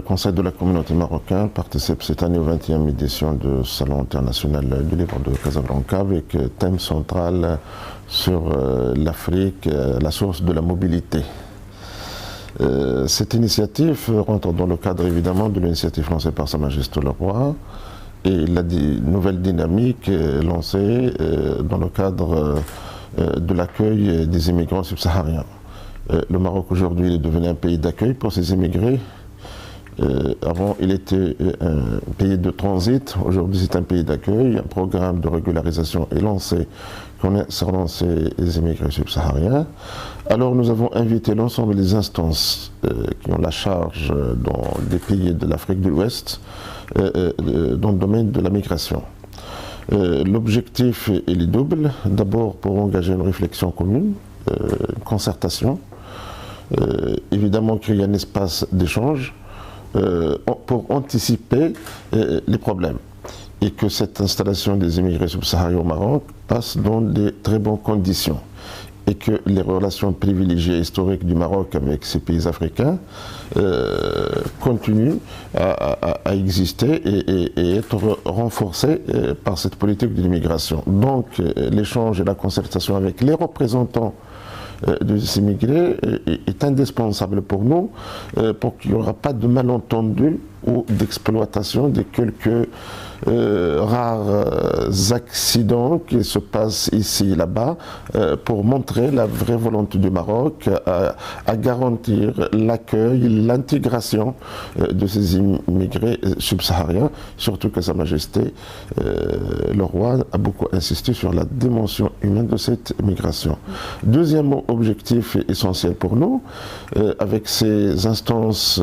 Conseil de la communauté marocaine participe cette année au 20e édition du Salon international du livre de Casablanca avec thème central sur l'Afrique, la source de la mobilité. Cette initiative rentre dans le cadre évidemment de l'initiative lancée par Sa Majesté le Roi et la nouvelle dynamique lancée dans le cadre de l'accueil des immigrants subsahariens. Le Maroc aujourd'hui est devenu un pays d'accueil pour ces immigrés. Avant, il était un pays de transit. Aujourd'hui, c'est un pays d'accueil. Un programme de régularisation est lancé concernant ces immigrés subsahariens. Alors, nous avons invité l'ensemble des instances qui ont la charge dans des pays de l'Afrique de l'Ouest dans le domaine de la migration. L'objectif est double. D'abord, pour engager une réflexion commune, une concertation. Évidemment, créer un espace d'échange pour anticiper les problèmes et que cette installation des immigrés subsahariens au Maroc passe dans de très bonnes conditions et que les relations privilégiées historiques du Maroc avec ces pays africains continuent à exister et être renforcées par cette politique de l'immigration. Donc l'échange et la concertation avec les représentants des immigrés est indispensable pour nous, pour qu'il n'y aura pas de malentendus ou d'exploitation de quelques rares accidents qui se passent ici et là-bas, pour montrer la vraie volonté du Maroc à garantir l'accueil, l'intégration de ces immigrés subsahariens, surtout que Sa Majesté le Roi a beaucoup insisté sur la dimension humaine de cette migration. Deuxième objectif essentiel pour nous, avec ces instances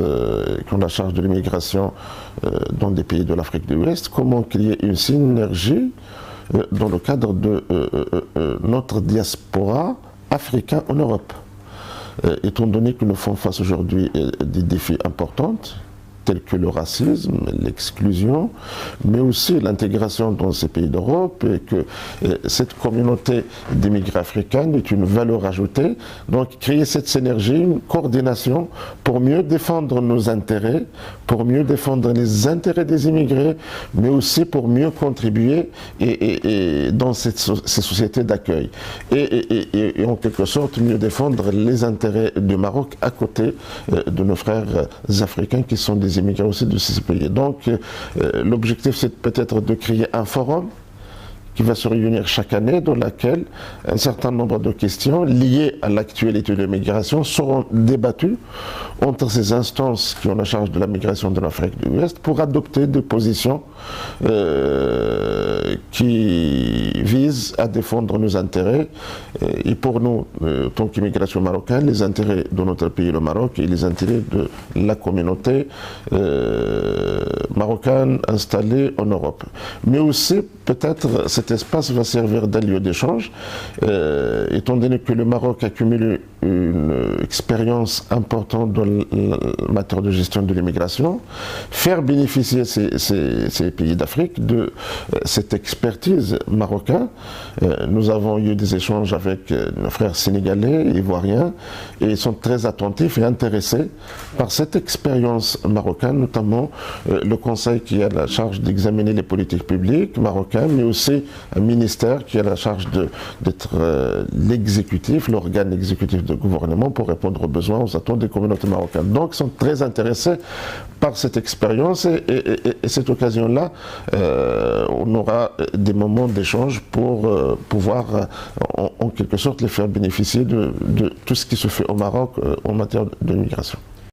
qui ont la charge de l'immigration dans des pays de l'Afrique de l'Ouest, comment créer une synergie dans le cadre de notre diaspora africaine en Europe. Étant donné que nous faisons face aujourd'hui à des défis importants, tels que le racisme, l'exclusion, mais aussi l'intégration dans ces pays d'Europe, et que cette communauté d'immigrés africains est une valeur ajoutée. Donc créer cette synergie, une coordination pour mieux défendre nos intérêts, pour mieux défendre les intérêts des immigrés, mais aussi pour mieux contribuer dans ces sociétés d'accueil. Et en quelque sorte mieux défendre les intérêts du Maroc à côté de nos frères africains qui sont des immigrés aussi de ces pays. Donc l'objectif c'est peut-être de créer un forum qui va se réunir chaque année, dans laquelle un certain nombre de questions liées à l'actualité de l'immigration seront débattues entre ces instances qui ont la charge de la migration de l'Afrique de l'Ouest pour adopter des positions qui visent à défendre nos intérêts. Et pour nous, en tant qu'immigration marocaine, les intérêts de notre pays, le Maroc, et les intérêts de la communauté marocaine installée en Europe. Mais aussi, peut-être, cet espace va servir d'un lieu d'échange, étant donné que le Maroc a cumulé une expérience importante dans la matière de gestion de l'immigration, faire bénéficier ces pays d'Afrique de cette expertise marocaine. Nous avons eu des échanges avec nos frères sénégalais, ivoiriens, et ils sont très attentifs et intéressés par cette expérience marocaine, notamment le Conseil qui a la charge d'examiner les politiques publiques marocaines, mais aussi un ministère qui a la charge d'être l'exécutif, l'organe exécutif de gouvernement pour répondre aux besoins, aux attentes des communautés marocaines. Donc, ils sont très intéressés par cette expérience et cette occasion-là, on aura des moments d'échange pour pouvoir, en quelque sorte, les faire bénéficier de tout ce qui se fait au Maroc en matière de migration.